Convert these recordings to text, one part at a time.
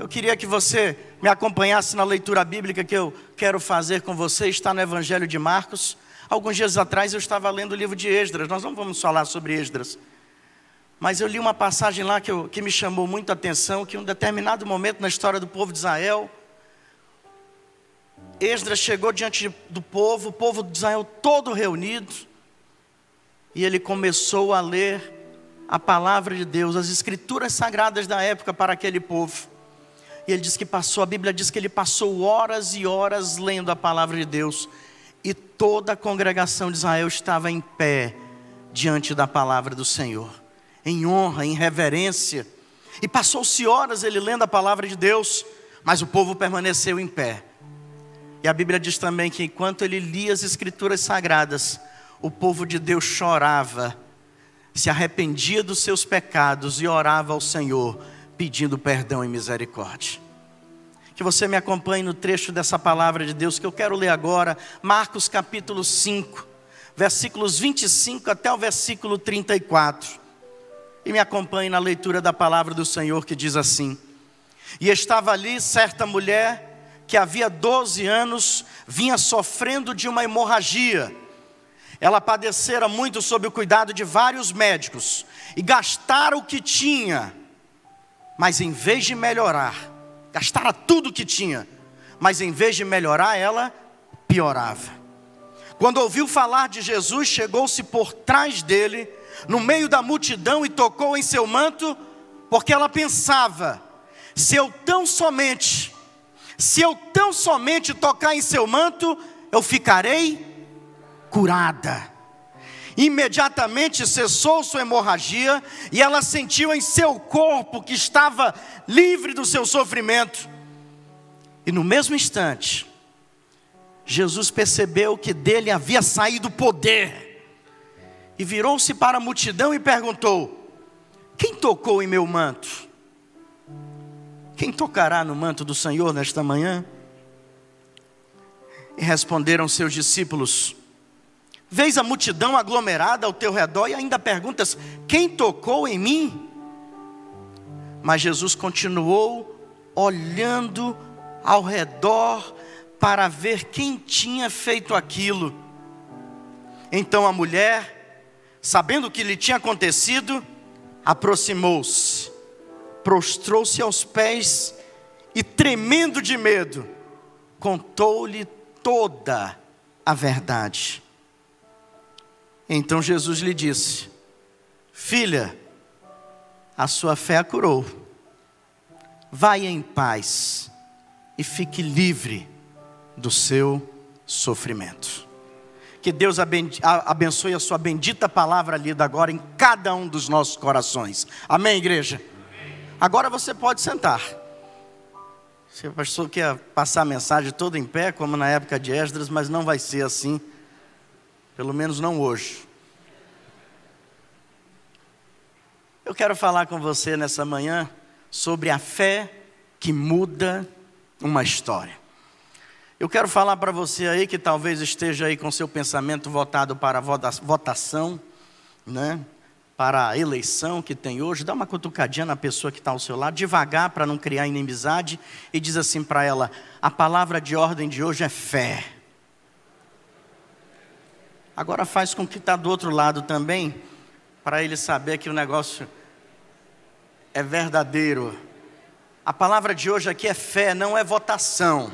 Eu queria que você me acompanhasse na leitura bíblica que eu quero fazer com você. Está no Evangelho de Marcos. Alguns dias atrás eu estava lendo o livro de Esdras. Nós não vamos falar sobre Esdras, mas eu li uma passagem lá que me chamou muito a atenção, que em um determinado momento na história do povo de Israel, Esdras chegou diante do povo, o povo de Israel todo reunido, e ele começou a ler a palavra de Deus, as escrituras sagradas da época para aquele povo. E ele diz que a Bíblia diz que ele passou horas e horas lendo a palavra de Deus, e toda a congregação de Israel estava em pé diante da palavra do Senhor, em honra, em reverência. E passou-se horas ele lendo a palavra de Deus, mas o povo permaneceu em pé. E a Bíblia diz também que enquanto ele lia as escrituras sagradas, o povo de Deus chorava, se arrependia dos seus pecados e orava ao Senhor, pedindo perdão e misericórdia. Que você me acompanhe no trecho dessa palavra de Deus que eu quero ler agora, Marcos capítulo 5, versículos 25 até o versículo 34. E me acompanhe na leitura da palavra do Senhor, que diz assim: E estava ali certa mulher que havia 12 anos vinha sofrendo de uma hemorragia. Ela padecera muito sob o cuidado de vários médicos e gastara o que tinha, mas em vez de melhorar, gastara tudo o que tinha, mas em vez de melhorar, ela piorava. Quando ouviu falar de Jesus, chegou-se por trás dele, no meio da multidão, e tocou em seu manto, porque ela pensava: se eu tão somente tocar em seu manto, eu ficarei curada. Imediatamente cessou sua hemorragia, e ela sentiu em seu corpo que estava livre do seu sofrimento. E no mesmo instante, Jesus percebeu que dele havia saído poder, e virou-se para a multidão e perguntou: quem tocou em meu manto? Quem tocará no manto do Senhor nesta manhã? E responderam seus discípulos: vês a multidão aglomerada ao teu redor e ainda perguntas: quem tocou em mim? Mas Jesus continuou olhando ao redor para ver quem tinha feito aquilo. Então a mulher, sabendo o que lhe tinha acontecido, aproximou-se, prostrou-se aos pés e, tremendo de medo, contou-lhe toda a verdade. Então Jesus lhe disse: filha, a sua fé a curou. Vai em paz e fique livre do seu sofrimento. Que Deus abençoe a sua bendita palavra lida agora em cada um dos nossos corações. Amém, igreja? Amém. Agora você pode sentar. Se o pastor quer passar a mensagem toda em pé, como na época de Esdras, mas não vai ser assim. Pelo menos não hoje. Eu quero falar com você nessa manhã sobre a fé que muda uma história. Eu quero falar para você aí que talvez esteja aí com seu pensamento voltado para a votação, né? Para a eleição que tem hoje. Dá uma cutucadinha na pessoa que está ao seu lado, devagar, para não criar inimizade, e diz assim para ela: a palavra de ordem de hoje é fé. Agora faz com que está do outro lado também, para ele saber que o negócio é verdadeiro. A palavra de hoje aqui é fé, não é votação.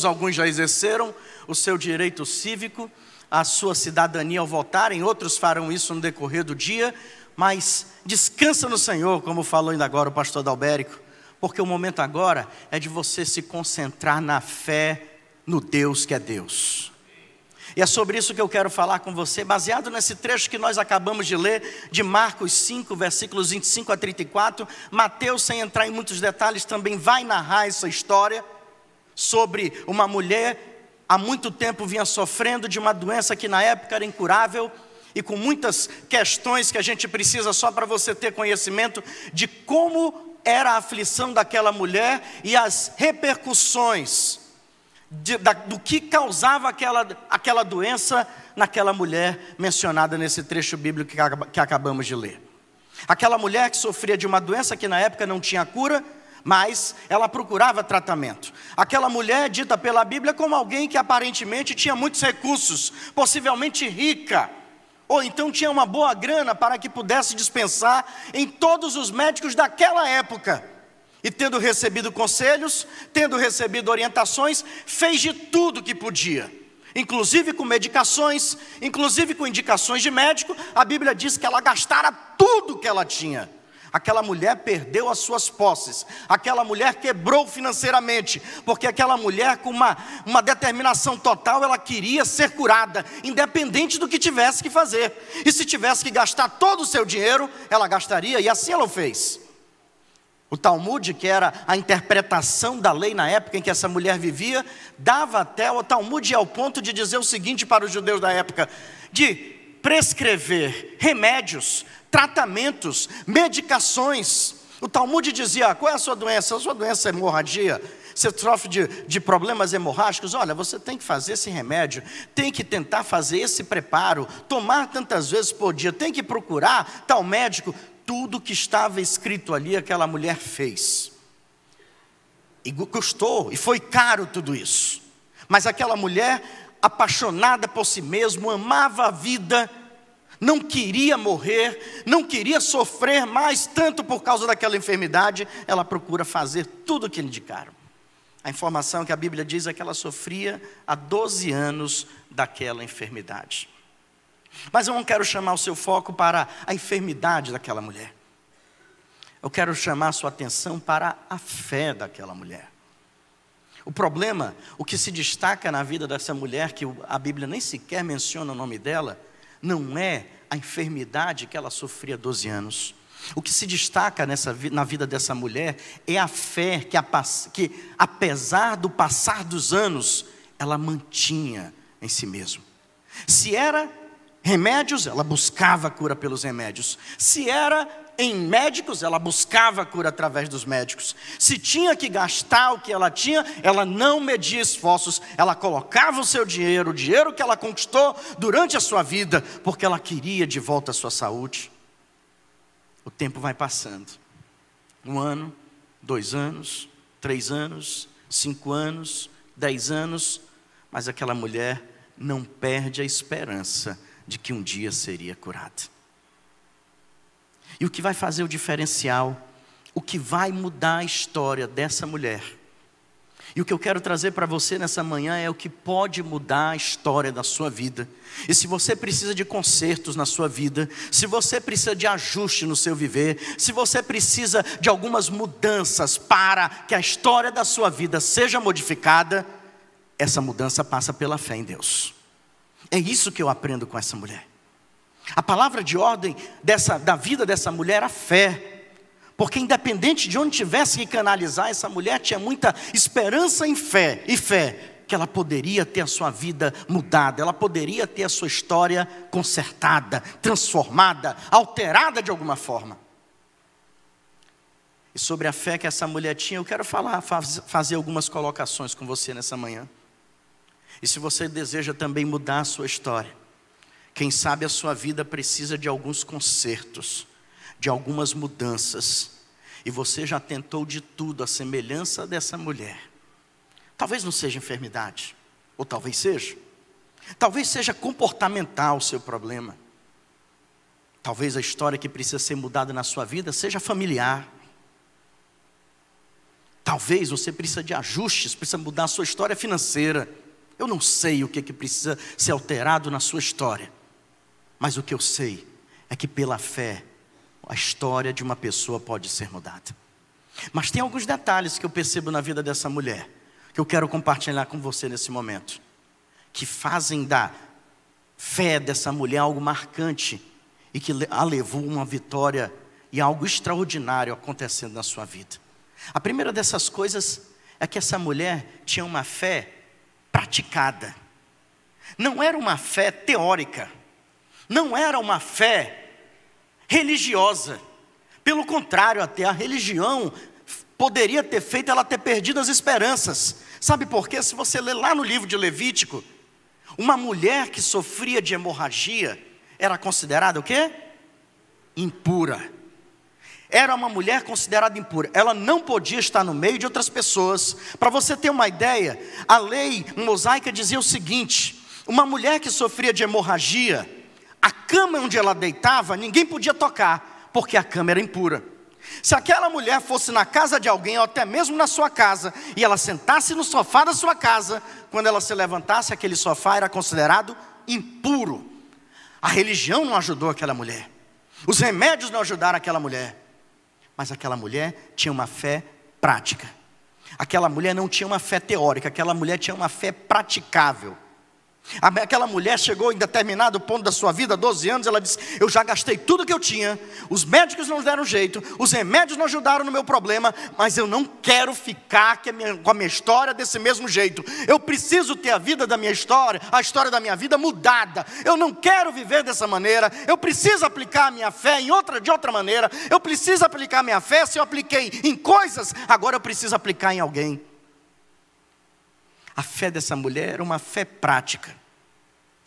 Alguns já exerceram o seu direito cívico, a sua cidadania ao votarem, outros farão isso no decorrer do dia, mas descansa no Senhor, como falou ainda agora o pastor Dalbérico, porque o momento agora é de você se concentrar na fé no Deus que é Deus. E é sobre isso que eu quero falar com você, baseado nesse trecho que nós acabamos de ler, de Marcos 5, versículos 25 a 34. Mateus, sem entrar em muitos detalhes, também vai narrar essa história sobre uma mulher, há muito tempo vinha sofrendo de uma doença que na época era incurável, e com muitas questões que a gente precisa só para você ter conhecimento de como era a aflição daquela mulher e as repercussões do que causava aquela doença naquela mulher mencionada nesse trecho bíblico que acabamos de ler. Aquela mulher que sofria de uma doença que na época não tinha cura, mas ela procurava tratamento. Aquela mulher dita pela Bíblia como alguém que aparentemente tinha muitos recursos, possivelmente rica, ou então tinha uma boa grana para que pudesse dispensar em todos os médicos daquela época. E tendo recebido conselhos, tendo recebido orientações, fez de tudo que podia, inclusive com medicações, inclusive com indicações de médico. A Bíblia diz que ela gastara tudo que ela tinha. Aquela mulher perdeu as suas posses, aquela mulher quebrou financeiramente, porque aquela mulher com uma determinação total, ela queria ser curada, independente do que tivesse que fazer. E se tivesse que gastar todo o seu dinheiro, ela gastaria, e assim ela o fez. O Talmud, que era a interpretação da lei na época em que essa mulher vivia, dava até, o Talmud ia ao ponto de dizer o seguinte para os judeus da época, de prescrever remédios, tratamentos, medicações. O Talmud dizia: qual é a sua doença? A sua doença é hemorragia, você sofre de problemas hemorrágicos. Olha, você tem que fazer esse remédio, tem que tentar fazer esse preparo, tomar tantas vezes por dia, tem que procurar tal médico. Tudo que estava escrito ali, aquela mulher fez. E custou, e foi caro tudo isso. Mas aquela mulher, apaixonada por si mesma, amava a vida, não queria morrer, não queria sofrer mais tanto por causa daquela enfermidade. Ela procura fazer tudo o que lhe indicaram. A informação que a Bíblia diz é que ela sofria há 12 anos daquela enfermidade. Mas eu não quero chamar o seu foco para a enfermidade daquela mulher. Eu quero chamar a sua atenção para a fé daquela mulher. O problema, o que se destaca na vida dessa mulher, que a Bíblia nem sequer menciona o nome dela, não é a enfermidade que ela sofria há 12 anos. O que se destaca na vida dessa mulher é a fé que apesar do passar dos anos, ela mantinha em si mesma. Se era remédios, ela buscava a cura pelos remédios. Se era em médicos, ela buscava a cura através dos médicos. Se tinha que gastar o que ela tinha, ela não media esforços. Ela colocava o seu dinheiro, o dinheiro que ela conquistou durante a sua vida, porque ela queria de volta a sua saúde. O tempo vai passando. 1 ano, 2 anos, 3 anos, 5 anos, 10 anos. Mas aquela mulher não perde a esperança de que um dia seria curada. E o que vai fazer o diferencial, o que vai mudar a história dessa mulher, e o que eu quero trazer para você nessa manhã é o que pode mudar a história da sua vida. E se você precisa de consertos na sua vida, se você precisa de ajuste no seu viver, se você precisa de algumas mudanças para que a história da sua vida seja modificada, essa mudança passa pela fé em Deus. É isso que eu aprendo com essa mulher. A palavra de ordem da vida dessa mulher era fé. Porque independente de onde tivesse que canalizar, essa mulher tinha muita esperança em fé. E fé, que ela poderia ter a sua vida mudada. Ela poderia ter a sua história consertada, transformada, alterada de alguma forma. E sobre a fé que essa mulher tinha, eu quero fazer algumas colocações com você nessa manhã. E se você deseja também mudar a sua história, quem sabe a sua vida precisa de alguns consertos, de algumas mudanças, e você já tentou de tudo, a semelhança dessa mulher. Talvez não seja enfermidade, ou talvez seja comportamental o seu problema. Talvez a história que precisa ser mudada na sua vida seja familiar. Talvez você precisa de ajustes, precisa mudar a sua história financeira. Eu não sei o que precisa ser alterado na sua história, mas o que eu sei é que pela fé, a história de uma pessoa pode ser mudada. Mas tem alguns detalhes que eu percebo na vida dessa mulher, que eu quero compartilhar com você nesse momento, que fazem da fé dessa mulher algo marcante, e que a levou a uma vitória e algo extraordinário acontecendo na sua vida. A primeira dessas coisas é que essa mulher tinha uma fé praticada. Não era uma fé teórica, não era uma fé religiosa. Pelo contrário, até a religião poderia ter feito ela ter perdido as esperanças. Sabe por quê? Se você ler lá no livro de Levítico, uma mulher que sofria de hemorragia era considerada o quê? Impura. era uma mulher considerada impura. Ela não podia estar no meio de outras pessoas. Para você ter uma ideia, a lei mosaica dizia o seguinte: uma mulher que sofria de hemorragia, a cama onde ela deitava, ninguém podia tocar, porque a cama era impura. Se aquela mulher fosse na casa de alguém, ou até mesmo na sua casa, e ela sentasse no sofá da sua casa, quando ela se levantasse, aquele sofá era considerado impuro. A religião não ajudou aquela mulher. Os remédios não ajudaram aquela mulher. Mas aquela mulher tinha uma fé prática. Aquela mulher não tinha uma fé teórica, aquela mulher tinha uma fé praticável. Aquela mulher chegou em determinado ponto da sua vida, 12 anos, ela disse: eu já gastei tudo que eu tinha, os médicos não deram jeito, os remédios não ajudaram no meu problema, mas eu não quero ficar com a minha história desse mesmo jeito. Eu preciso ter a vida da minha história, a história da minha vida mudada. Eu não quero viver dessa maneira. Eu preciso aplicar a minha fé de outra maneira. Eu preciso aplicar a minha fé. Se eu apliquei em coisas, agora eu preciso aplicar em alguém. A fé dessa mulher era uma fé prática.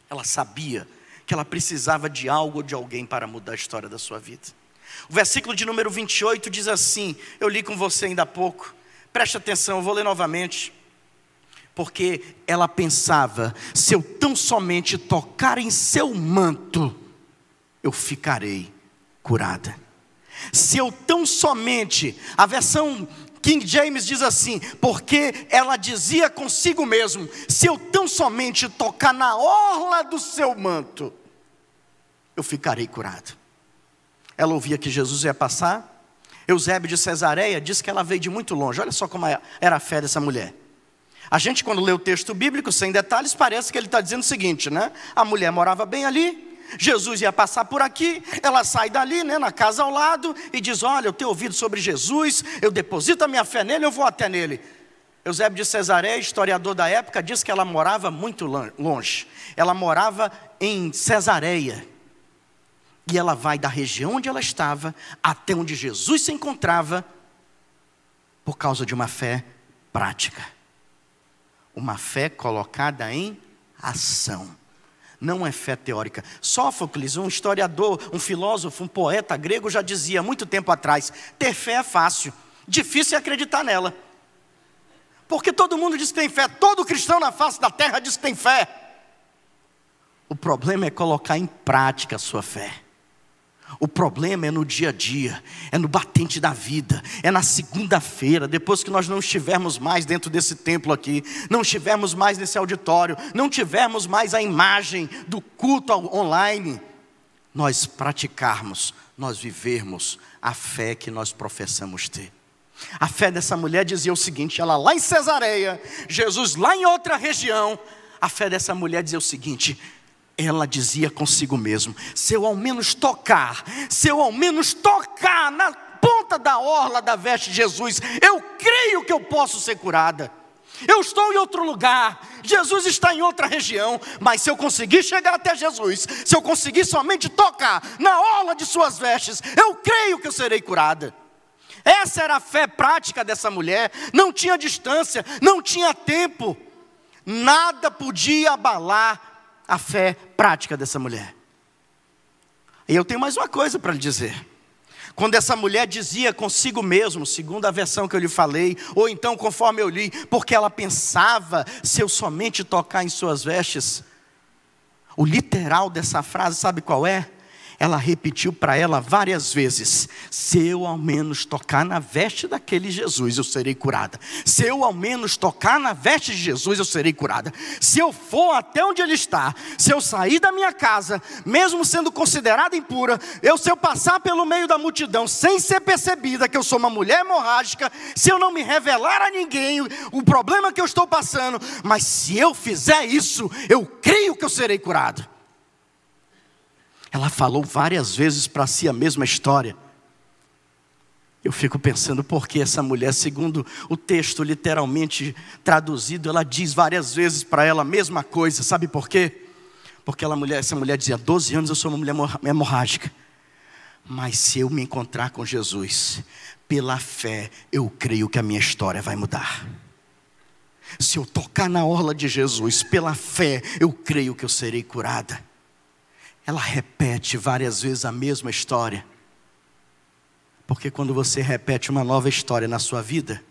Ela sabia que ela precisava de algo ou de alguém para mudar a história da sua vida. O versículo de número 28 diz assim, eu li com você ainda há pouco, preste atenção, eu vou ler novamente. Porque ela pensava: se eu tão somente tocar em seu manto, eu ficarei curada. Se eu tão somente, a versão King James diz assim: porque ela dizia consigo mesmo: se eu tão somente tocar na orla do seu manto, eu ficarei curado. Ela ouvia que Jesus ia passar. Eusébio de Cesareia diz que ela veio de muito longe. Olha só como era a fé dessa mulher. A gente, quando lê o texto bíblico sem detalhes, parece que ele está dizendo o seguinte, né? A mulher morava bem ali, Jesus ia passar por aqui, ela sai dali, né, na casa ao lado, e diz: olha, eu tenho ouvido sobre Jesus, eu deposito a minha fé nele, eu vou até nele. Eusébio de Cesareia, historiador da época, diz que ela morava muito longe. Ela morava em Cesareia. E ela vai da região onde ela estava até onde Jesus se encontrava, por causa de uma fé prática. Uma fé colocada em ação. Não é fé teórica. Sófocles, um historiador, um filósofo, um poeta grego, já dizia há muito tempo atrás: ter fé é fácil, difícil é acreditar nela. Porque todo mundo diz que tem fé, todo cristão na face da terra diz que tem fé. O problema é colocar em prática a sua fé. O problema é no dia a dia, é no batente da vida, é na segunda-feira, depois que nós não estivermos mais dentro desse templo aqui, não estivermos mais nesse auditório, não tivermos mais a imagem do culto online, nós praticarmos, nós vivermos a fé que nós professamos ter. A fé dessa mulher dizia o seguinte, ela lá em Cesareia, Jesus lá em outra região, a fé dessa mulher dizia o seguinte: ela dizia consigo mesmo: se eu ao menos tocar na ponta da orla da veste de Jesus, eu creio que eu posso ser curada. Eu estou em outro lugar, Jesus está em outra região, mas se eu conseguir chegar até Jesus, se eu conseguir somente tocar na orla de suas vestes, eu creio que eu serei curada. Essa era a fé prática dessa mulher. Não tinha distância, não tinha tempo, nada podia abalar a fé prática dessa mulher. E eu tenho mais uma coisa para lhe dizer. Quando essa mulher dizia consigo mesmo, segundo a versão que eu lhe falei, ou então conforme eu li, porque ela pensava: se eu somente tocar em suas vestes, o literal dessa frase, sabe qual é? Ela repetiu para ela várias vezes: se eu ao menos tocar na veste daquele Jesus, eu serei curada. Se eu ao menos tocar na veste de Jesus, eu serei curada. Se eu for até onde ele está, se eu sair da minha casa, mesmo sendo considerada impura, se eu passar pelo meio da multidão sem ser percebida que eu sou uma mulher hemorrágica, se eu não me revelar a ninguém o problema que eu estou passando, mas se eu fizer isso, eu creio que eu serei curada. Ela falou várias vezes para si a mesma história. Eu fico pensando por que essa mulher, segundo o texto literalmente traduzido, ela diz várias vezes para ela a mesma coisa. Sabe por quê? Porque essa mulher dizia: 12 anos eu sou uma mulher hemorrágica, mas se eu me encontrar com Jesus, pela fé eu creio que a minha história vai mudar. Se eu tocar na orla de Jesus, pela fé eu creio que eu serei curada. Ela repete várias vezes a mesma história, Porque quando você repete uma nova história na sua vida,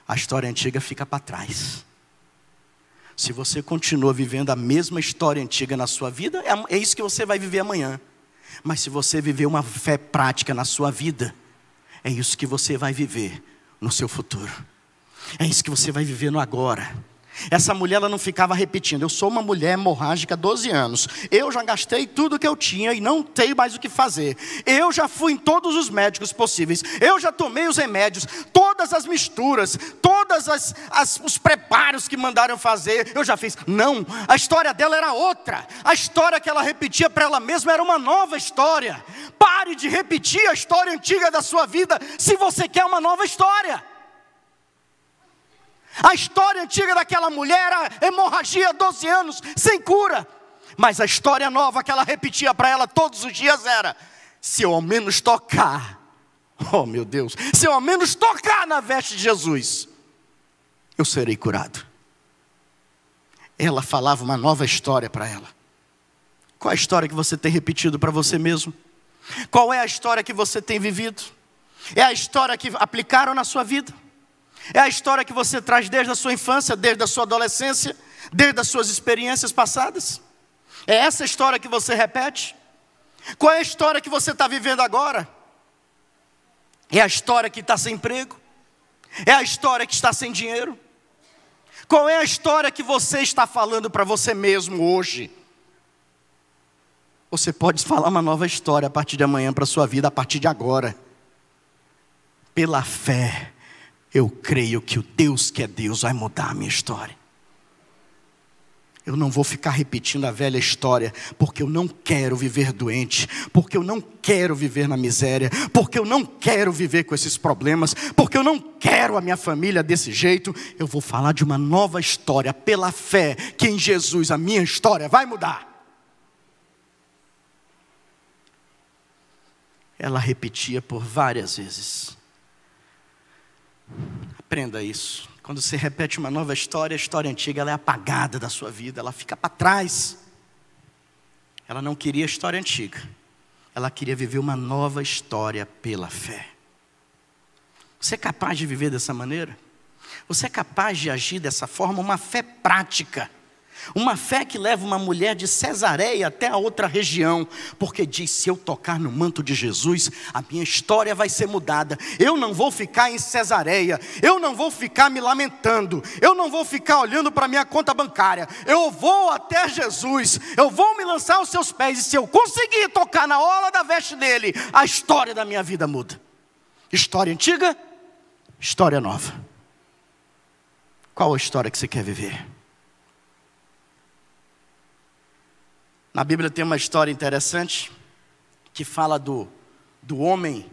a história antiga fica para trás. Se você continua vivendo a mesma história antiga na sua vida, é isso que você vai viver amanhã. Mas se você viver uma fé prática na sua vida, é isso que você vai viver no seu futuro. É isso que você vai viver no agora. Essa mulher, ela não ficava repetindo: eu sou uma mulher hemorrágica há 12 anos. Eu já gastei tudo que eu tinha e não tenho mais o que fazer. Eu já fui em todos os médicos possíveis. Eu já tomei os remédios, todas as misturas, todos os preparos que mandaram fazer, eu já fiz. Não, a história dela era outra. A história que ela repetia para ela mesma era uma nova história. Pare de repetir a história antiga da sua vida se você quer uma nova história. A história antiga daquela mulher era hemorragia, 12 anos, sem cura. Mas a história nova que ela repetia para ela todos os dias era: se eu ao menos tocar, oh meu Deus, se eu ao menos tocar na veste de Jesus, eu serei curado. Ela falava uma nova história para ela. Qual é a história que você tem repetido para você mesmo? Qual é a história que você tem vivido? É a história que aplicaram na sua vida? É a história que você traz desde a sua infância, desde a sua adolescência, desde as suas experiências passadas? É essa história que você repete? Qual é a história que você está vivendo agora? É a história que está sem emprego? É a história que está sem dinheiro? Qual é a história que você está falando para você mesmo hoje? Você pode falar uma nova história a partir de amanhã para a sua vida, a partir de agora. Pela fé, eu creio que o Deus que é Deus vai mudar a minha história. Eu não vou ficar repetindo a velha história, porque eu não quero viver doente, porque eu não quero viver na miséria, porque eu não quero viver com esses problemas, porque eu não quero a minha família desse jeito. Eu vou falar de uma nova história, pela fé, que em Jesus a minha história vai mudar. Ela repetia por várias vezes. Aprenda isso. Quando você repete uma nova história, a história antiga ela é apagada da sua vida, ela fica para trás. Ela não queria a história antiga, ela queria viver uma nova história pela fé. Você é capaz de viver dessa maneira? Você é capaz de agir dessa forma? Uma fé prática. Uma fé que leva uma mulher de Cesareia até a outra região, porque diz: se eu tocar no manto de Jesus, a minha história vai ser mudada. Eu não vou ficar em Cesareia, eu não vou ficar me lamentando, eu não vou ficar olhando para a minha conta bancária. Eu vou até Jesus, eu vou me lançar aos seus pés, e se eu conseguir tocar na orla da veste dele, a história da minha vida muda. História antiga, história nova. Qual a história que você quer viver? Na Bíblia tem uma história interessante que fala do homem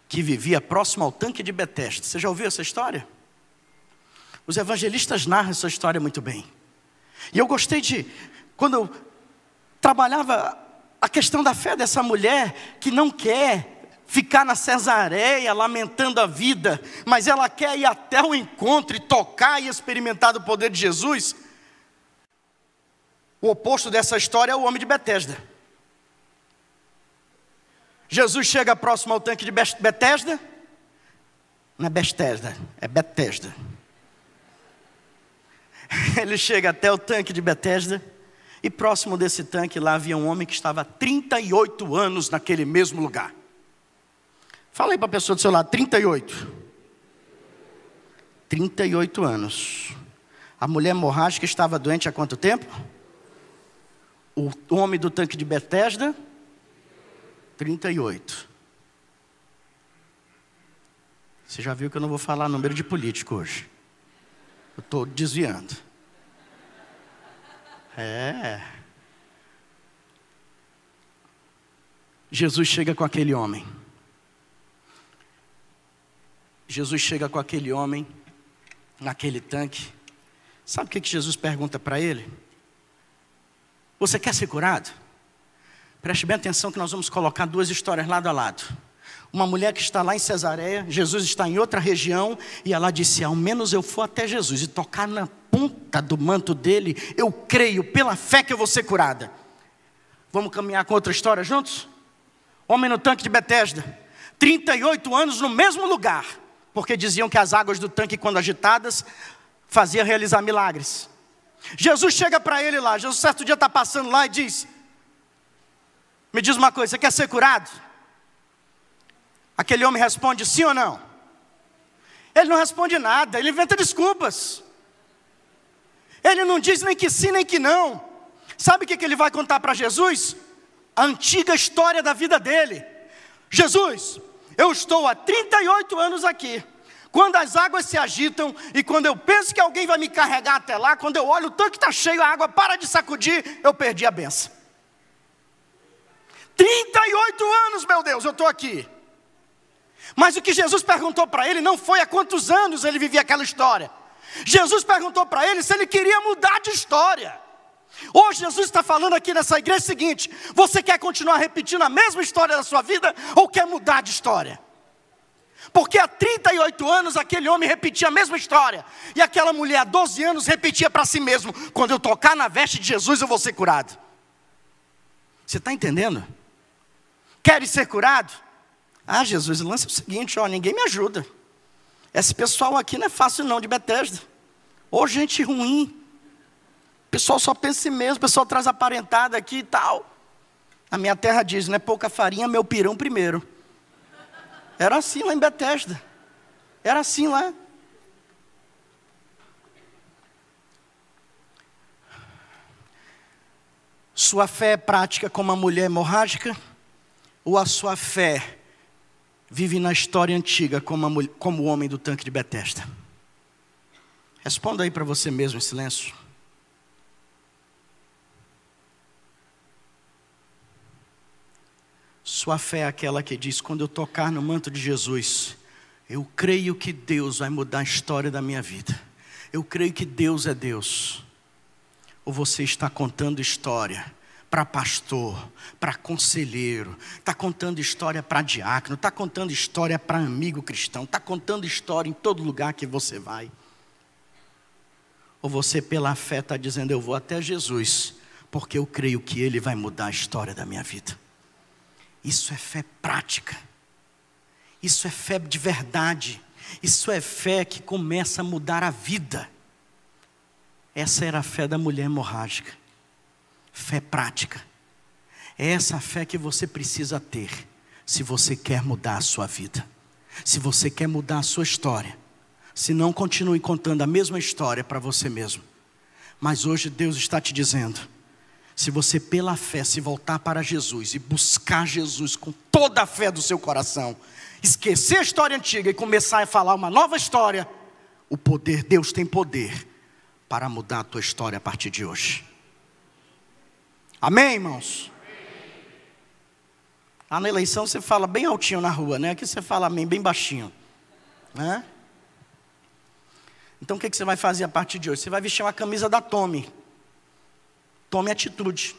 que vivia próximo ao tanque de Betesda. Você já ouviu essa história? Os evangelistas narram essa história muito bem. E eu gostei quando eu trabalhava a questão da fé dessa mulher que não quer ficar na Cesareia lamentando a vida, mas ela quer ir até o encontro e tocar e experimentar do poder de Jesus. O oposto dessa história é o homem de Betesda. Jesus chega próximo ao tanque de Betesda. Não é Betesda, é Betesda. Ele chega até o tanque de Betesda. E próximo desse tanque lá havia um homem que estava há 38 anos naquele mesmo lugar. Fala aí para a pessoa do seu lado: 38. 38 anos. A mulher hemorrágica estava doente há quanto tempo? O homem do tanque de Betesda, 38. Você já viu que eu não vou falar número de político hoje. Eu estou desviando. Jesus chega com aquele homem. Jesus chega com aquele homem naquele tanque. Sabe o que Jesus pergunta para ele? Você quer ser curado? Preste bem atenção que nós vamos colocar duas histórias lado a lado. Uma mulher que está lá em Cesareia, Jesus está em outra região, e ela disse: ao menos eu for até Jesus e tocar na ponta do manto dele, eu creio, pela fé, que eu vou ser curada. Vamos caminhar com outra história juntos? Homem no tanque de Betesda, 38 anos no mesmo lugar, porque diziam que as águas do tanque, quando agitadas, faziam realizar milagres. Jesus chega para ele lá, Jesus certo dia está passando lá e diz: me diz uma coisa, você quer ser curado? Aquele homem responde sim ou não? Ele não responde nada, ele inventa desculpas. Ele não diz nem que sim nem que não. Sabe o que ele vai contar para Jesus? A antiga história da vida dele. Jesus, eu estou há 38 anos aqui. Quando as águas se agitam e quando eu penso que alguém vai me carregar até lá, quando eu olho o tanque está cheio, a água para de sacudir, eu perdi a benção. 38 anos, meu Deus, eu estou aqui. Mas o que Jesus perguntou para ele não foi há quantos anos ele vivia aquela história. Jesus perguntou para ele se ele queria mudar de história. Hoje Jesus está falando aqui nessa igreja o seguinte: você quer continuar repetindo a mesma história da sua vida ou quer mudar de história? Porque há 38 anos aquele homem repetia a mesma história, e aquela mulher há 12 anos repetia para si mesmo: quando eu tocar na veste de Jesus eu vou ser curado. Você está entendendo? Queres ser curado? Ah, Jesus, o lance é o seguinte, ninguém me ajuda. Esse pessoal aqui não é fácil não, de Betesda. Ô, gente ruim. O pessoal só pensa em si mesmo, o pessoal traz aparentada aqui e tal. A minha terra diz, não é pouca farinha, meu pirão primeiro. Era assim lá em Betesda. Era assim lá. Sua fé é prática como a mulher hemorrágica? Ou a sua fé vive na história antiga como o homem do tanque de Betesda? Responda aí para você mesmo em silêncio. Sua fé é aquela que diz: quando eu tocar no manto de Jesus, eu creio que Deus vai mudar a história da minha vida. Eu creio que Deus é Deus. Ou você está contando história para pastor, para conselheiro, está contando história para diácono, está contando história para amigo cristão, está contando história em todo lugar que você vai? Ou você pela fé está dizendo: eu vou até Jesus, porque eu creio que Ele vai mudar a história da minha vida? Isso é fé prática. Isso é fé de verdade. Isso é fé que começa a mudar a vida. Essa era a fé da mulher hemorrágica. Fé prática. É essa fé que você precisa ter se você quer mudar a sua vida. Se você quer mudar a sua história. Se não, continue contando a mesma história para você mesmo. Mas hoje Deus está te dizendo: se você pela fé se voltar para Jesus e buscar Jesus com toda a fé do seu coração, esquecer a história antiga e começar a falar uma nova história, Deus tem poder para mudar a tua história a partir de hoje. Amém, irmãos? Lá na eleição você fala bem altinho na rua, né? Aqui você fala amém bem baixinho, né? Então o que você vai fazer a partir de hoje? Você vai vestir uma camisa da Tome. Tome atitude.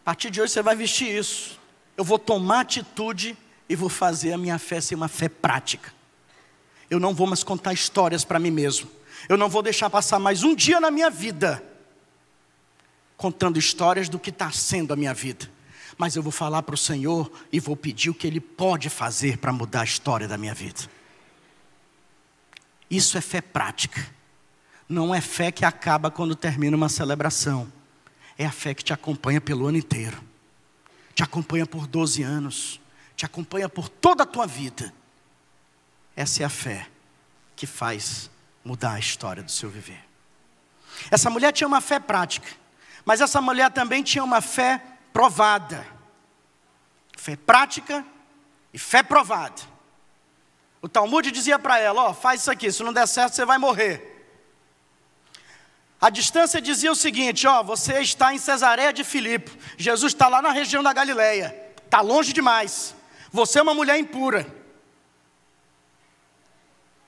A partir de hoje você vai vestir isso. Eu vou tomar atitude e vou fazer a minha fé ser uma fé prática. Eu não vou mais contar histórias para mim mesmo. Eu não vou deixar passar mais um dia na minha vida contando histórias do que está sendo a minha vida. Mas eu vou falar para o Senhor e vou pedir o que Ele pode fazer para mudar a história da minha vida. Isso é fé prática. Não é fé que acaba quando termina uma celebração. É a fé que te acompanha pelo ano inteiro. Te acompanha por 12 anos. Te acompanha por toda a tua vida. Essa é a fé que faz mudar a história do seu viver. Essa mulher tinha uma fé prática, mas essa mulher também tinha uma fé provada. Fé prática e fé provada. O Talmud dizia para ela: faz isso aqui, se não der certo você vai morrer. A distância dizia o seguinte: você está em Cesareia de Filipe. Jesus está lá na região da Galileia. Está longe demais. Você é uma mulher impura.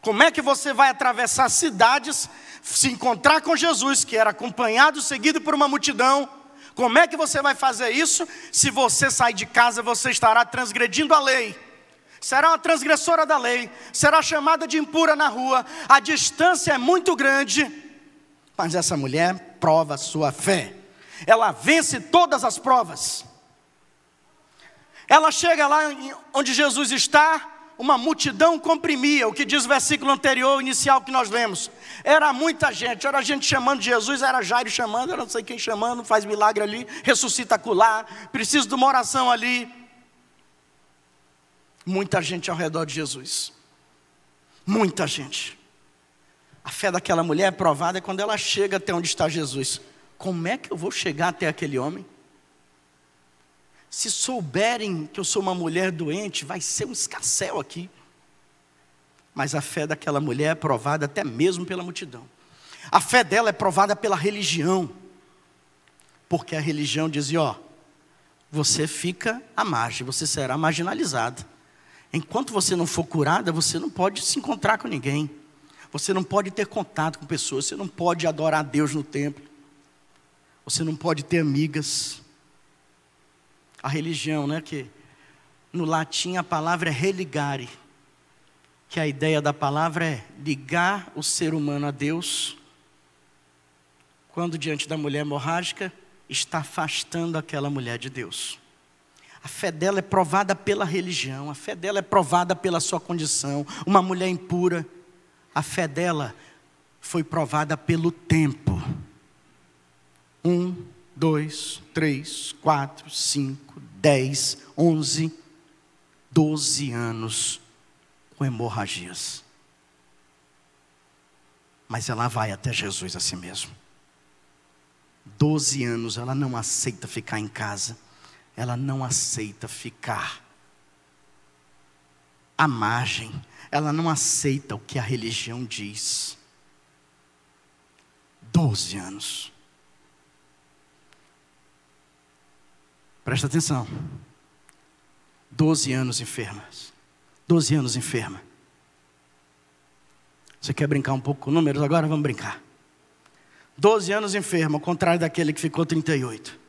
Como é que você vai atravessar cidades, se encontrar com Jesus, que era acompanhado, seguido por uma multidão? Como é que você vai fazer isso? Se você sair de casa, você estará transgredindo a lei. Será uma transgressora da lei. Será chamada de impura na rua. A distância é muito grande. Mas essa mulher prova a sua fé. Ela vence todas as provas. Ela chega lá onde Jesus está, uma multidão comprimia, o que diz o versículo anterior, inicial que nós lemos. Era muita gente, era gente chamando Jesus, era Jairo chamando, era não sei quem chamando, faz milagre ali, ressuscita acolá, precisa de uma oração ali. Muita gente ao redor de Jesus. Muita gente. A fé daquela mulher é provada quando ela chega até onde está Jesus. Como é que eu vou chegar até aquele homem? Se souberem que eu sou uma mulher doente, vai ser um escarcéu aqui. Mas a fé daquela mulher é provada até mesmo pela multidão. A fé dela é provada pela religião. Porque a religião dizia, ó, você fica à margem, você será marginalizada. Enquanto você não for curada, você não pode se encontrar com ninguém. Você não pode ter contato com pessoas, você não pode adorar a Deus no templo. Você não pode ter amigas. A religião, né, que no latim a palavra é religare, que a ideia da palavra é ligar o ser humano a Deus, quando diante da mulher hemorrágica, está afastando aquela mulher de Deus. A fé dela é provada pela religião, a fé dela é provada pela sua condição, uma mulher impura. A fé dela foi provada pelo tempo. 1, 2, 3, 4, 5, 10, 11, 12 anos com hemorragias. Mas ela vai até Jesus assim mesmo. 12 anos, ela não aceita ficar em casa. Ela não aceita ficar à margem. Ela não aceita o que a religião diz. 12 anos. Presta atenção. 12 anos enfermas. 12 anos enferma. Você quer brincar um pouco com números? Agora vamos brincar. 12 anos enferma, ao contrário daquele que ficou 38.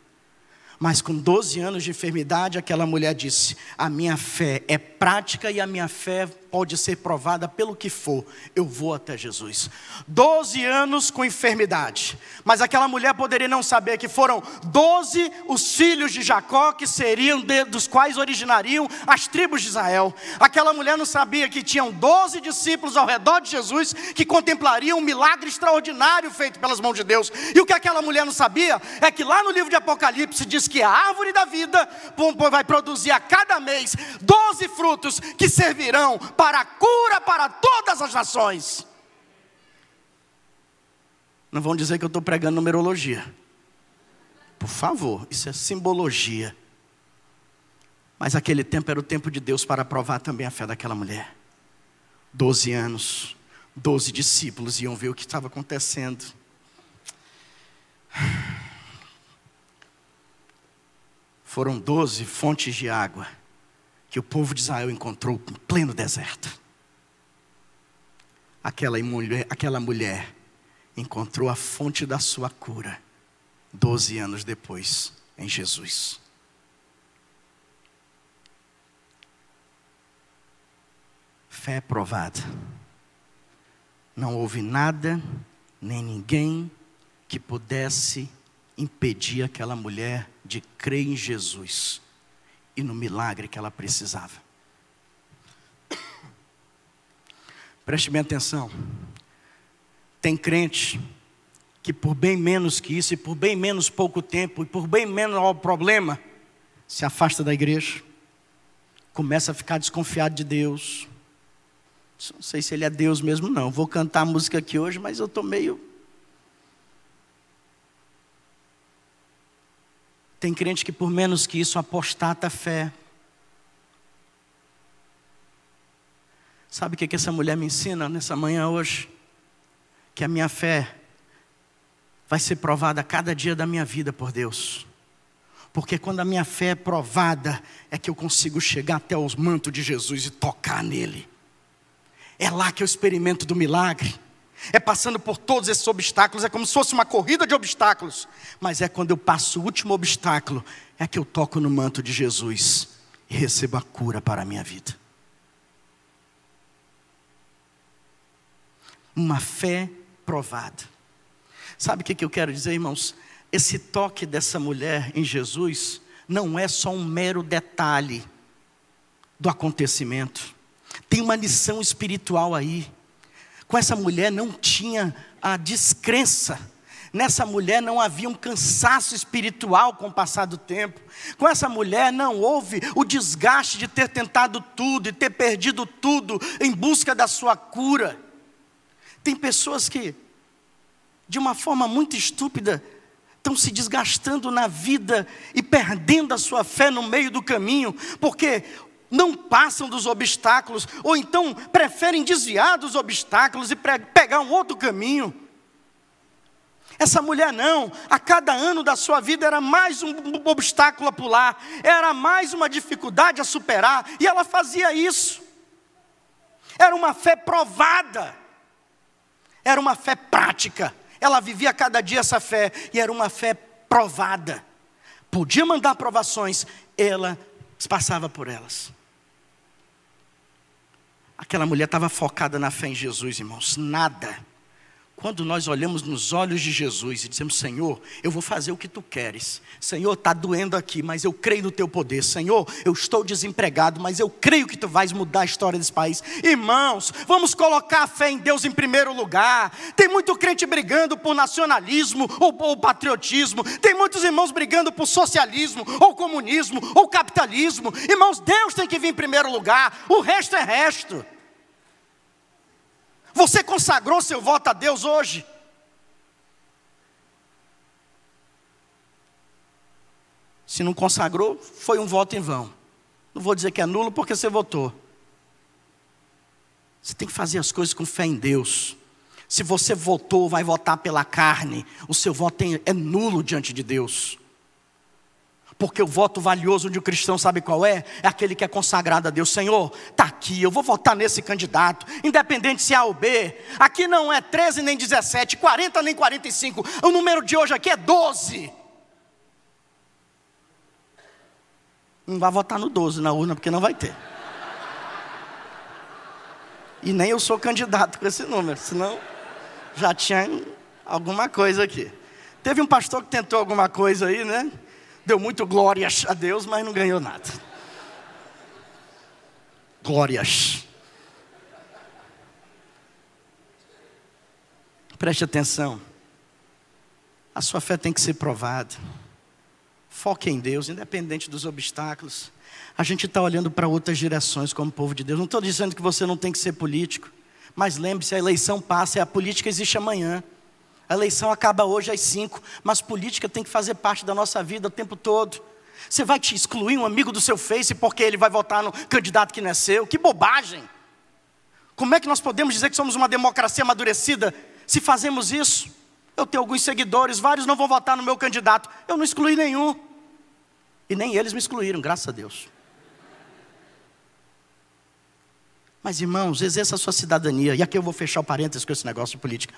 Mas com 12 anos de enfermidade, aquela mulher disse, a minha fé é prática e a minha fé pode ser provada pelo que for. Eu vou até Jesus. 12 anos com enfermidade. Mas aquela mulher poderia não saber que foram 12 os filhos de Jacó, que seriam dos quais originariam as tribos de Israel. Aquela mulher não sabia que tinham 12 discípulos ao redor de Jesus, que contemplariam um milagre extraordinário feito pelas mãos de Deus. E o que aquela mulher não sabia, é que lá no livro de Apocalipse diz que a árvore da vida vai produzir a cada mês 12 frutos que servirão para a cura para todas as nações. Não vão dizer que eu estou pregando numerologia. Por favor, isso é simbologia. Mas aquele tempo era o tempo de Deus para provar também a fé daquela mulher. 12 anos, 12 discípulos iam ver o que estava acontecendo. Foram 12 fontes de água que o povo de Israel encontrou em pleno deserto. Aquela mulher encontrou a fonte da sua cura 12 anos depois em Jesus. Fé provada. Não houve nada, nem ninguém que pudesse impedir aquela mulher de crer em Jesus e no milagre que ela precisava. Preste bem atenção. Tem crente que por bem menos que isso, e por bem menos pouco tempo, e por bem menos problema, se afasta da igreja, começa a ficar desconfiado de Deus. Não sei se ele é Deus mesmo não. Vou cantar a música aqui hoje, mas eu estou meio... Tem crente que por menos que isso apostata a fé. Sabe o que essa mulher me ensina nessa manhã hoje? Que a minha fé vai ser provada a cada dia da minha vida por Deus. Porque quando a minha fé é provada, é que eu consigo chegar até os mantos de Jesus e tocar nele. É lá que eu experimento do milagre. É passando por todos esses obstáculos, é como se fosse uma corrida de obstáculos. Mas é quando eu passo o último obstáculo, é que eu toco no manto de Jesus e recebo a cura para a minha vida. Uma fé provada. Sabe o que eu quero dizer, irmãos? Esse toque dessa mulher em Jesus não é só um mero detalhe do acontecimento. Tem uma lição espiritual aí. Com essa mulher não tinha a descrença. Nessa mulher não havia um cansaço espiritual com o passar do tempo. Com essa mulher não houve o desgaste de ter tentado tudo e ter perdido tudo em busca da sua cura. Tem pessoas que, de uma forma muito estúpida, estão se desgastando na vida e perdendo a sua fé no meio do caminho, porque não passam dos obstáculos, ou então preferem desviar dos obstáculos e pegar um outro caminho. Essa mulher não, a cada ano da sua vida era mais um obstáculo a pular, era mais uma dificuldade a superar, e ela fazia isso. Era uma fé provada, era uma fé prática, ela vivia cada dia essa fé, e era uma fé provada. Podia mandar provações, ela passava por elas. Aquela mulher estava focada na fé em Jesus, irmãos, nada. Quando nós olhamos nos olhos de Jesus e dizemos: Senhor, eu vou fazer o que Tu queres. Senhor, está doendo aqui, mas eu creio no Teu poder. Senhor, eu estou desempregado, mas eu creio que Tu vais mudar a história desse país. Irmãos, vamos colocar a fé em Deus em primeiro lugar. Tem muito crente brigando por nacionalismo ou patriotismo. Tem muitos irmãos brigando por socialismo, ou comunismo, ou capitalismo. Irmãos, Deus tem que vir em primeiro lugar. O resto é resto. Você consagrou seu voto a Deus hoje? Se não consagrou, foi um voto em vão. Não vou dizer que é nulo porque você votou. Você tem que fazer as coisas com fé em Deus. Se você votou, vai votar pela carne, o seu voto é nulo diante de Deus. Porque o voto valioso de um cristão, sabe qual é? É aquele que é consagrado a Deus. Senhor, está aqui, eu vou votar nesse candidato, independente se é A ou B. Aqui não é 13 nem 17, 40 nem 45. O número de hoje aqui é 12. Não vai votar no 12 na urna, porque não vai ter. E nem eu sou candidato com esse número, senão já tinha alguma coisa aqui. Teve um pastor que tentou alguma coisa aí, né? Deu muito glórias a Deus, mas não ganhou nada. Glórias. Preste atenção. A sua fé tem que ser provada. Foque em Deus, independente dos obstáculos. A gente está olhando para outras direções como povo de Deus. Não estou dizendo que você não tem que ser político. Mas lembre-se, a eleição passa e a política existe amanhã. A eleição acaba hoje às 5, mas política tem que fazer parte da nossa vida o tempo todo. Você vai te excluir um amigo do seu Face porque ele vai votar no candidato que não é seu? Que bobagem! Como é que nós podemos dizer que somos uma democracia amadurecida se fazemos isso? Eu tenho alguns seguidores, vários não vão votar no meu candidato. Eu não excluí nenhum. E nem eles me excluíram, graças a Deus. Mas irmãos, exerça a sua cidadania. E aqui eu vou fechar o parênteses com esse negócio de política.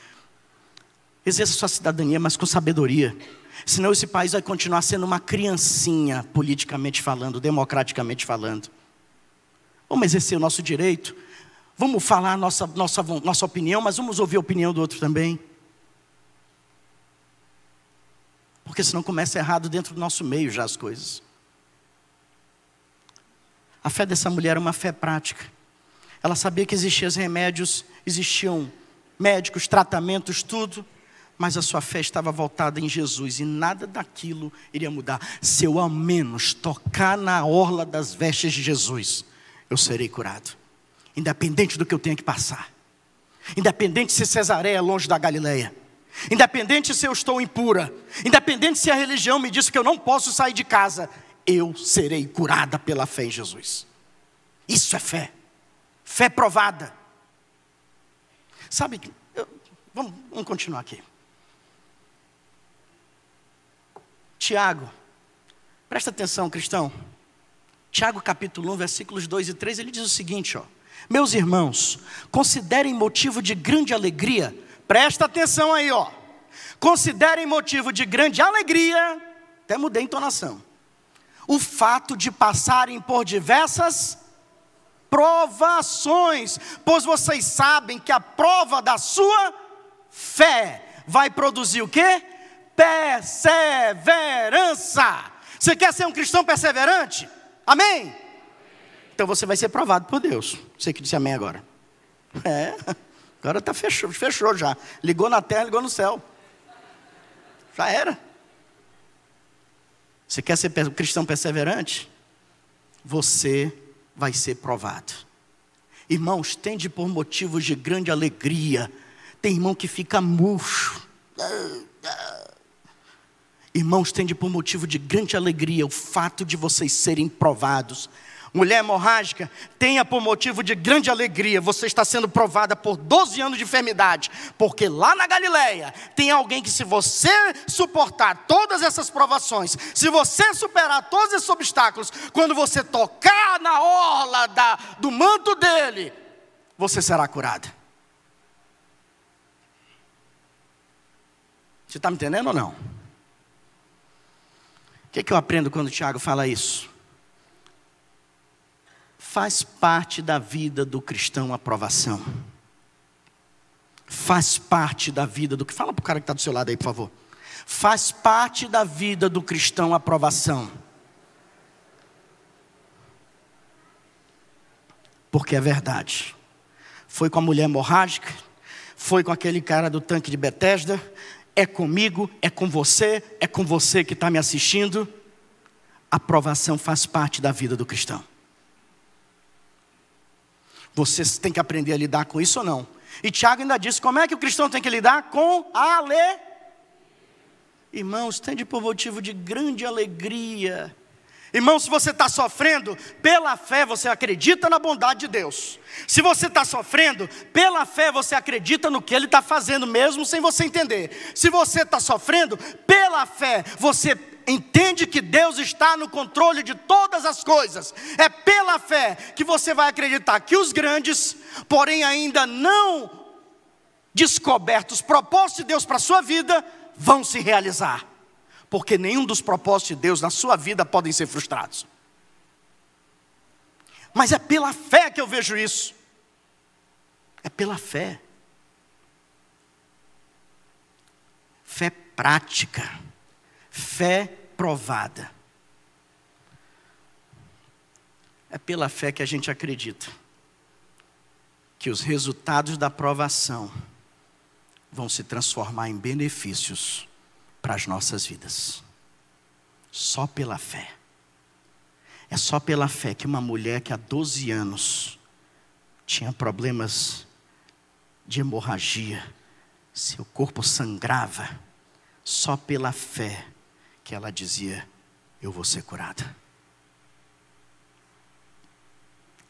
Exerça sua cidadania, mas com sabedoria. Senão esse país vai continuar sendo uma criancinha, politicamente falando, democraticamente falando. Vamos exercer o nosso direito. Vamos falar a nossa opinião, mas vamos ouvir a opinião do outro também. Porque senão começa errado dentro do nosso meio já as coisas. A fé dessa mulher era uma fé prática. Ela sabia que existiam remédios, existiam médicos, tratamentos, tudo. Mas a sua fé estava voltada em Jesus e nada daquilo iria mudar. Se eu ao menos tocar na orla das vestes de Jesus, eu serei curado. Independente do que eu tenha que passar. Independente se Cesareia é longe da Galileia. Independente se eu estou impura. Independente se a religião me diz que eu não posso sair de casa. Eu serei curada pela fé em Jesus. Isso é fé. Fé provada. Sabe, vamos continuar aqui. Tiago, presta atenção, cristão. Tiago capítulo 1, versículos 2 e 3, ele diz o seguinte, ó. Meus irmãos, considerem motivo de grande alegria. Presta atenção aí, ó. Considerem motivo de grande alegria, até mudei a entonação, o fato de passarem por diversas provações, pois vocês sabem que a prova da sua fé vai produzir o quê? Perseverança. Você quer ser um cristão perseverante? Amém? Então você vai ser provado por Deus. Você que disse amém agora. Agora tá fechou já. Ligou na terra, ligou no céu. Já era. Você quer ser um cristão perseverante? Você vai ser provado. Irmãos, tende por motivos de grande alegria. Tem irmão que fica murcho. Irmãos, tende por motivo de grande alegria o fato de vocês serem provados. Mulher hemorrágica, tenha por motivo de grande alegria, você está sendo provada por 12 anos de enfermidade, porque lá na Galileia tem alguém que, se você suportar todas essas provações, se você superar todos esses obstáculos, quando você tocar na orla do manto dele, você será curada. Você está me entendendo ou não? O que eu aprendo quando o Tiago fala isso? Faz parte da vida do cristão a provação. Faz parte da vida do... Fala para o cara que está do seu lado aí, por favor. Faz parte da vida do cristão a provação. Porque é verdade. Foi com a mulher hemorrágica, foi com aquele cara do tanque de Betesda, é comigo, é com você que está me assistindo. A provação faz parte da vida do cristão. Vocês têm que aprender a lidar com isso ou não? E Tiago ainda disse, como é que o cristão tem que lidar? Com Irmãos, tende por motivo de grande alegria. Irmão, se você está sofrendo, pela fé você acredita na bondade de Deus. Se você está sofrendo, pela fé você acredita no que Ele está fazendo, mesmo sem você entender. Se você está sofrendo, pela fé você entende que Deus está no controle de todas as coisas. É pela fé que você vai acreditar que os grandes, porém ainda não descobertos propósitos de Deus para a sua vida, vão se realizar. Porque nenhum dos propósitos de Deus na sua vida podem ser frustrados. Mas é pela fé que eu vejo isso. É pela fé. Fé prática. Fé provada. É pela fé que a gente acredita que os resultados da provação vão se transformar em benefícios para as nossas vidas. Só pela fé. É só pela fé que uma mulher que há 12 anos tinha problemas de hemorragia, seu corpo sangrava, só pela fé que ela dizia, eu vou ser curada.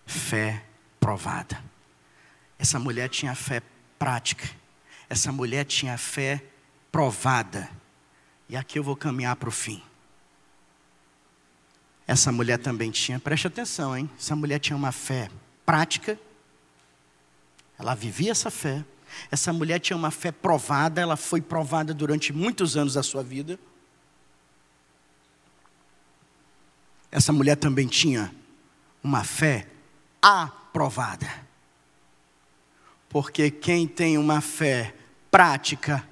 Fé provada. Essa mulher tinha fé prática. Essa mulher tinha fé provada. E aqui eu vou caminhar para o fim. Essa mulher também tinha, preste atenção, hein? Essa mulher tinha uma fé prática. Ela vivia essa fé. Essa mulher tinha uma fé provada. Ela foi provada durante muitos anos da sua vida. Essa mulher também tinha uma fé aprovada. Porque quem tem uma fé prática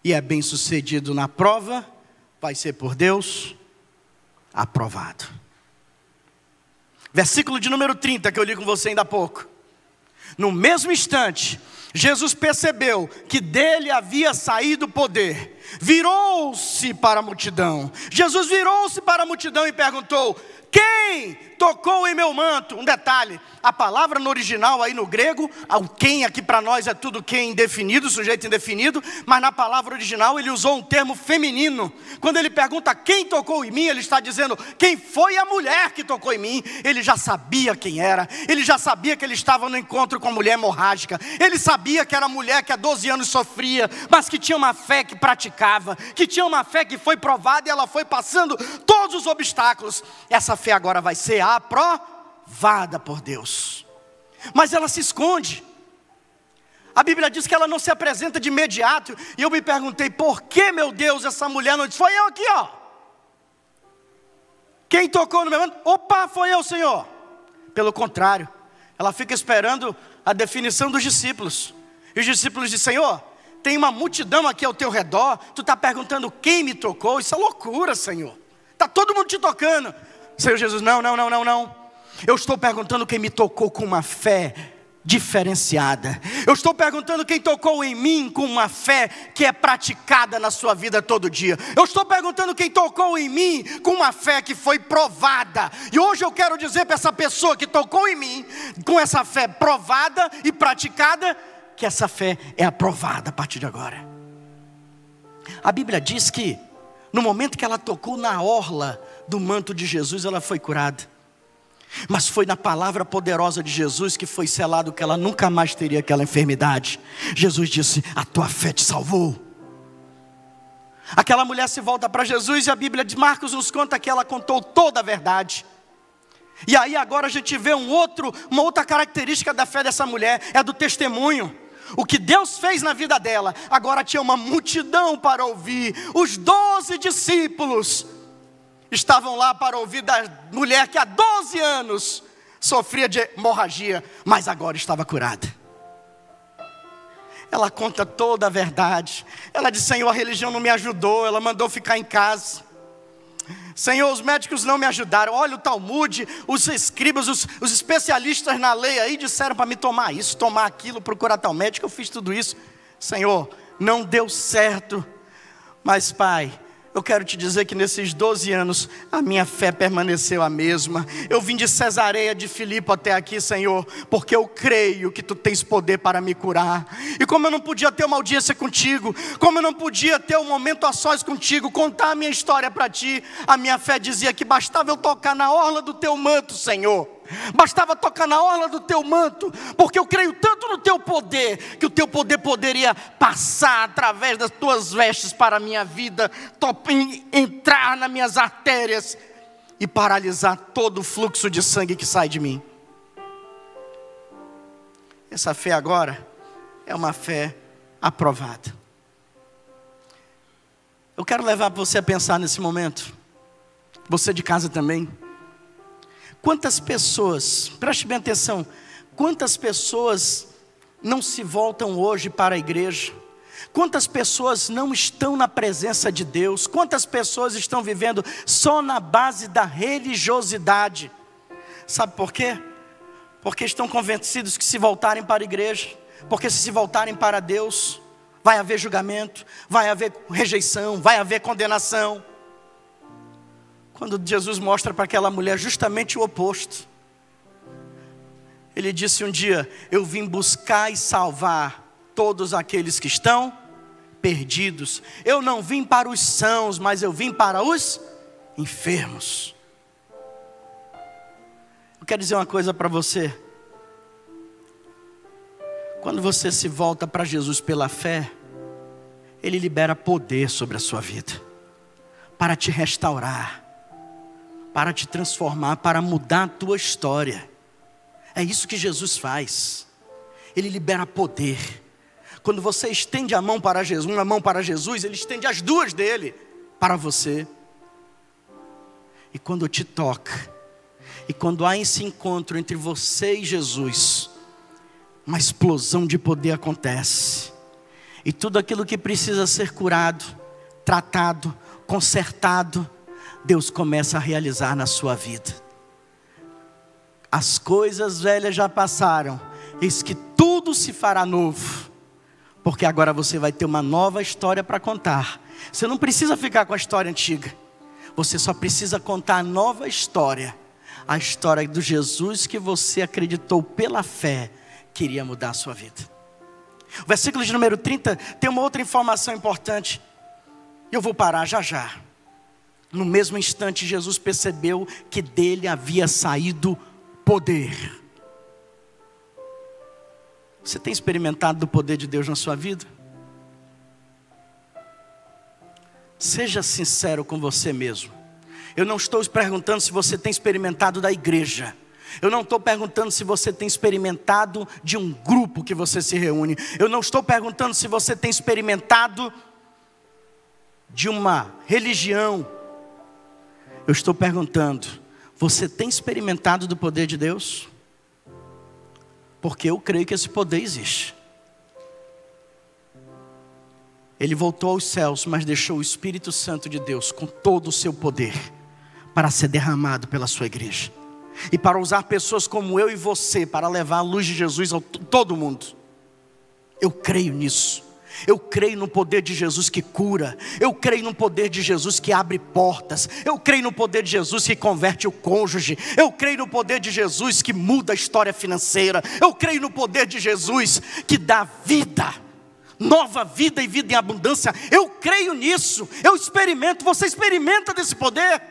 e é bem sucedido na prova, vai ser por Deus aprovado. Versículo de número 30 que eu li com você ainda há pouco. No mesmo instante, Jesus percebeu que dele havia saído o poder. Virou-se para a multidão. Jesus virou-se para a multidão e perguntou, quem tocou em meu manto? Um detalhe, a palavra no original aí no grego, o quem aqui para nós é tudo quem indefinido, sujeito indefinido, mas na palavra original ele usou um termo feminino. Quando ele pergunta quem tocou em mim, ele está dizendo quem foi a mulher que tocou em mim. Ele já sabia quem era, ele já sabia que ele estava no encontro com a mulher hemorrágica, ele sabia que era a mulher que há 12 anos sofria, mas que tinha uma fé que praticava, que tinha uma fé que foi provada e ela foi passando todos os obstáculos. Essa fé agora vai ser aprovada por Deus. Mas ela se esconde. A Bíblia diz que ela não se apresenta de imediato. E eu me perguntei, por que, meu Deus, essa mulher não disse, foi eu aqui, ó. Quem tocou no meu manto? Opa, foi eu, Senhor. Pelo contrário, ela fica esperando a definição dos discípulos. E os discípulos dizem, Senhor, tem uma multidão aqui ao teu redor, tu está perguntando quem me tocou? Isso é loucura, Senhor. está todo mundo te tocando. Senhor Jesus, não. Eu estou perguntando quem me tocou com uma fé diferenciada. Eu estou perguntando quem tocou em mim com uma fé que é praticada na sua vida todo dia. Eu estou perguntando quem tocou em mim com uma fé que foi provada. E hoje eu quero dizer para essa pessoa que tocou em mim com essa fé provada e praticada, que essa fé é aprovada a partir de agora. A Bíblia diz que no momento que ela tocou na orla do manto de Jesus, ela foi curada. Mas foi na palavra poderosa de Jesus que foi selado que ela nunca mais teria aquela enfermidade. Jesus disse: a tua fé te salvou. Aquela mulher se volta para Jesus e a Bíblia de Marcos nos conta que ela contou toda a verdade. E aí agora a gente vê uma outra característica da fé dessa mulher, é do testemunho. O que Deus fez na vida dela, agora tinha uma multidão para ouvir. Os 12 discípulos estavam lá para ouvir da mulher que há 12 anos sofria de hemorragia, mas agora estava curada. Ela conta toda a verdade. Ela diz: Senhor, a religião não me ajudou, ela mandou ficar em casa. Senhor, os médicos não me ajudaram. Olha o Talmud, os escribas, os especialistas na lei aí disseram para me tomar isso, tomar aquilo, procurar tal médico. Eu fiz tudo isso. Senhor, não deu certo. Mas Pai, eu quero te dizer que nesses 12 anos a minha fé permaneceu a mesma. Eu vim de Cesareia de Filipe até aqui, Senhor, porque eu creio que Tu tens poder para me curar. E como eu não podia ter uma audiência contigo, como eu não podia ter um momento a sós contigo, contar a minha história para Ti, a minha fé dizia que bastava eu tocar na orla do Teu manto, Senhor. Bastava tocar na orla do Teu manto, porque eu creio tanto no Teu poder, que o Teu poder poderia passar através das Tuas vestes para a minha vida, entrar nas minhas artérias e paralisar todo o fluxo de sangue que sai de mim. Essa fé agora é uma fé aprovada. Eu quero levar você a pensar nesse momento, você de casa também. Quantas pessoas, preste bem atenção, quantas pessoas não se voltam hoje para a igreja? Quantas pessoas não estão na presença de Deus? Quantas pessoas estão vivendo só na base da religiosidade? Sabe por quê? Porque estão convencidos que se voltarem para a igreja, porque se voltarem para Deus, vai haver julgamento, vai haver rejeição, vai haver condenação. Quando Jesus mostra para aquela mulher justamente o oposto. Ele disse um dia: eu vim buscar e salvar todos aqueles que estão perdidos. Eu não vim para os sãos, mas eu vim para os enfermos. Eu quero dizer uma coisa para você. Quando você se volta para Jesus pela fé, Ele libera poder sobre a sua vida, para te restaurar, para te transformar, para mudar a tua história. É isso que Jesus faz. Ele libera poder. Quando você estende a mão para Jesus, uma mão para Jesus, Ele estende as duas dele para você. E quando te toca, e quando há esse encontro entre você e Jesus, uma explosão de poder acontece. E tudo aquilo que precisa ser curado, tratado, consertado, Deus começa a realizar na sua vida. As coisas velhas já passaram, eis que tudo se fará novo. Porque agora você vai ter uma nova história para contar. Você não precisa ficar com a história antiga. Você só precisa contar a nova história. A história do Jesus que você acreditou pela fé que iria mudar a sua vida. O versículo de número 30 tem uma outra informação importante. Eu vou parar já já. No mesmo instante, Jesus percebeu que dele havia saído poder. Você tem experimentado do poder de Deus na sua vida? Seja sincero com você mesmo. Eu não estou perguntando se você tem experimentado da igreja. Eu não estou perguntando se você tem experimentado de um grupo que você se reúne. Eu não estou perguntando se você tem experimentado de uma religião. Eu estou perguntando, você tem experimentado do poder de Deus? Porque eu creio que esse poder existe. Ele voltou aos céus, mas deixou o Espírito Santo de Deus com todo o seu poder para ser derramado pela sua igreja. E para usar pessoas como eu e você para levar a luz de Jesus a todo mundo. Eu creio nisso. Eu creio no poder de Jesus que cura. Eu creio no poder de Jesus que abre portas. Eu creio no poder de Jesus que converte o cônjuge. Eu creio no poder de Jesus que muda a história financeira. Eu creio no poder de Jesus que dá vida, nova vida e vida em abundância. Eu creio nisso. Eu experimento. Você experimenta desse poder?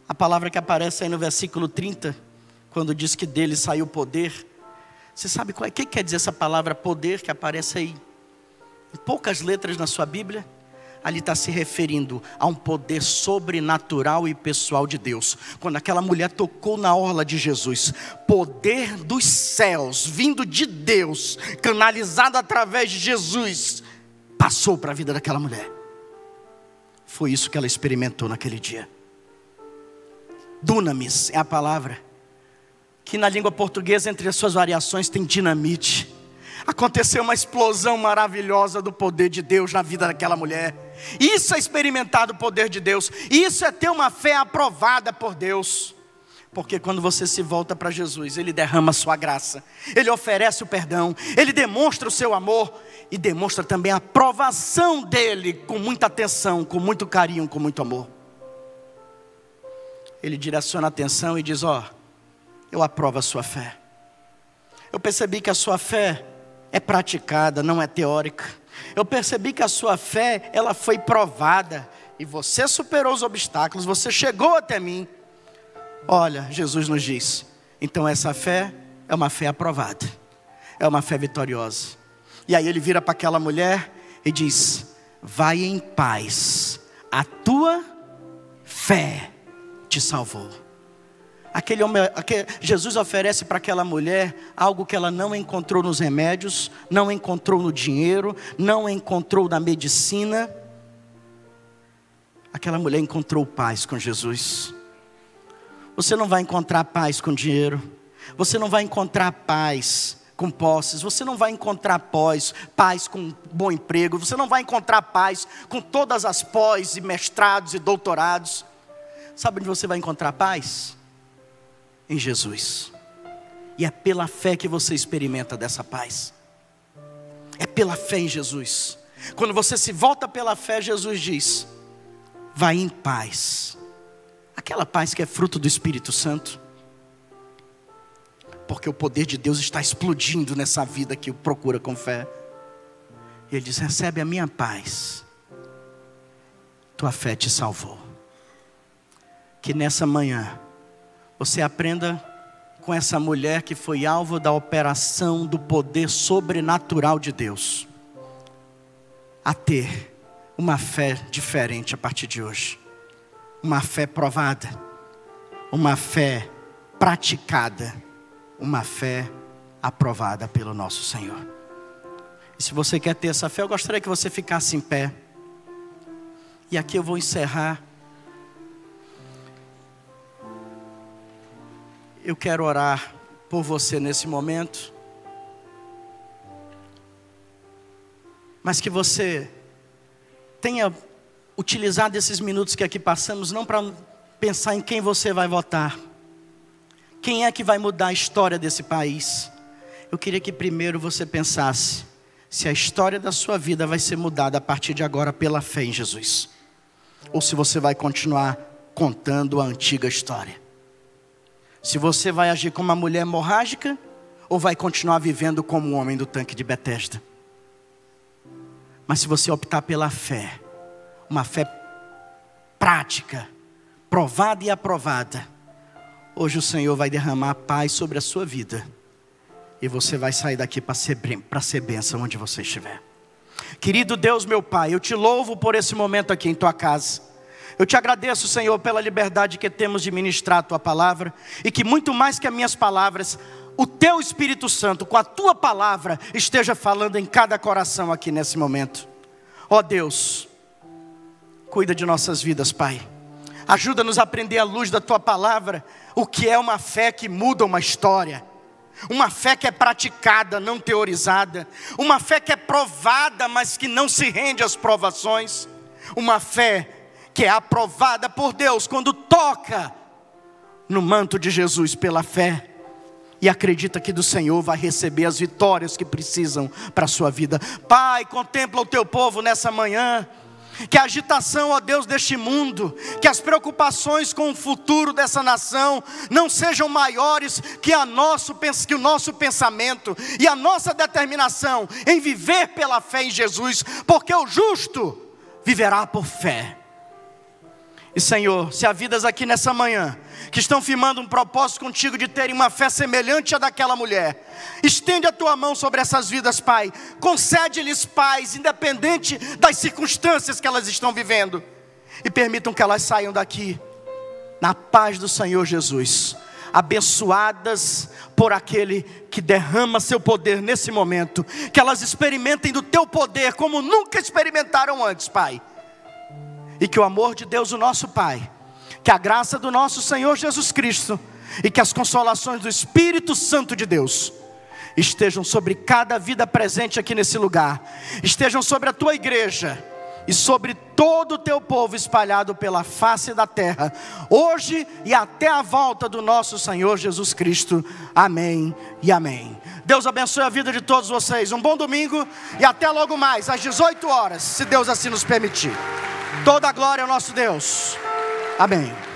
A palavra que aparece aí no versículo 30, quando diz que dele saiu poder. Você sabe o que quer dizer essa palavra poder que aparece aí? Em poucas letras na sua Bíblia. Ali está se referindo a um poder sobrenatural e pessoal de Deus. Quando aquela mulher tocou na orla de Jesus, poder dos céus, vindo de Deus, canalizado através de Jesus, passou para a vida daquela mulher. Foi isso que ela experimentou naquele dia. Dunamis é a palavra que na língua portuguesa, entre as suas variações, tem dinamite. Aconteceu uma explosão maravilhosa do poder de Deus na vida daquela mulher. Isso é experimentar o poder de Deus. Isso é ter uma fé aprovada por Deus. Porque quando você se volta para Jesus, Ele derrama a sua graça, Ele oferece o perdão, Ele demonstra o seu amor e demonstra também a aprovação dEle com muita atenção, com muito carinho, com muito amor. Ele direciona a atenção e diz: eu aprovo a sua fé. Eu percebi que a sua fé é praticada, não é teórica. Eu percebi que a sua fé, ela foi provada. E você superou os obstáculos, você chegou até mim. Olha, Jesus nos diz, então essa fé é uma fé aprovada. É uma fé vitoriosa. E aí ele vira para aquela mulher e diz: vai em paz, a tua fé te salvou. Jesus oferece para aquela mulher algo que ela não encontrou nos remédios, não encontrou no dinheiro, não encontrou na medicina. Aquela mulher encontrou paz com Jesus. Você não vai encontrar paz com dinheiro, você não vai encontrar paz com posses, você não vai encontrar paz com bom emprego, você não vai encontrar paz com todas as pós e mestrados e doutorados. Sabe onde você vai encontrar paz? Em Jesus. E é pela fé que você experimenta dessa paz. É pela fé em Jesus. Quando você se volta pela fé, Jesus diz: vai em paz. Aquela paz que é fruto do Espírito Santo. Porque o poder de Deus está explodindo nessa vida que o procura com fé. E ele diz: recebe a minha paz. Tua fé te salvou. Que nessa manhã você aprenda com essa mulher que foi alvo da operação do poder sobrenatural de Deus, a ter uma fé diferente a partir de hoje. Uma fé provada, uma fé praticada, uma fé aprovada pelo nosso Senhor. E se você quer ter essa fé, eu gostaria que você ficasse em pé. E aqui eu vou encerrar. Eu quero orar por você nesse momento. Mas que você tenha utilizado esses minutos que aqui passamos, não para pensar em quem você vai votar. Quem é que vai mudar a história desse país? Eu queria que primeiro você pensasse se a história da sua vida vai ser mudada a partir de agora pela fé em Jesus. Ou se você vai continuar contando a antiga história. Se você vai agir como uma mulher hemorrágica ou vai continuar vivendo como um homem do tanque de Betesda. Mas se você optar pela fé, uma fé prática, provada e aprovada, hoje o Senhor vai derramar paz sobre a sua vida. E você vai sair daqui para ser bênção onde você estiver. Querido Deus, meu Pai, eu te louvo por esse momento aqui em tua casa. Eu te agradeço, Senhor, pela liberdade que temos de ministrar a tua palavra. E que muito mais que as minhas palavras, o teu Espírito Santo, com a tua palavra, esteja falando em cada coração aqui nesse momento. Ó Deus, cuida de nossas vidas, Pai. Ajuda-nos a aprender à luz da tua palavra o que é uma fé que muda uma história. Uma fé que é praticada, não teorizada. Uma fé que é provada, mas que não se rende às provações. Uma fé que é aprovada por Deus quando toca no manto de Jesus pela fé. E acredita que do Senhor vai receber as vitórias que precisam para a sua vida. Pai, contempla o teu povo nessa manhã. Que a agitação, ó Deus, deste mundo, que as preocupações com o futuro dessa nação não sejam maiores que o nosso pensamento e a nossa determinação em viver pela fé em Jesus, porque o justo viverá por fé. E Senhor, se há vidas aqui nessa manhã que estão firmando um propósito contigo de terem uma fé semelhante à daquela mulher, estende a tua mão sobre essas vidas, Pai. Concede-lhes paz, independente das circunstâncias que elas estão vivendo. E permitam que elas saiam daqui na paz do Senhor Jesus, abençoadas por aquele que derrama seu poder nesse momento. Que elas experimentem do teu poder como nunca experimentaram antes, Pai. E que o amor de Deus, o nosso Pai, que a graça do nosso Senhor Jesus Cristo e que as consolações do Espírito Santo de Deus estejam sobre cada vida presente aqui nesse lugar, estejam sobre a tua igreja e sobre todo o teu povo espalhado pela face da terra, hoje e até a volta do nosso Senhor Jesus Cristo. Amém e amém. Deus abençoe a vida de todos vocês. Um bom domingo e até logo mais, às 18 horas, se Deus assim nos permitir. Toda a glória ao nosso Deus. Amém.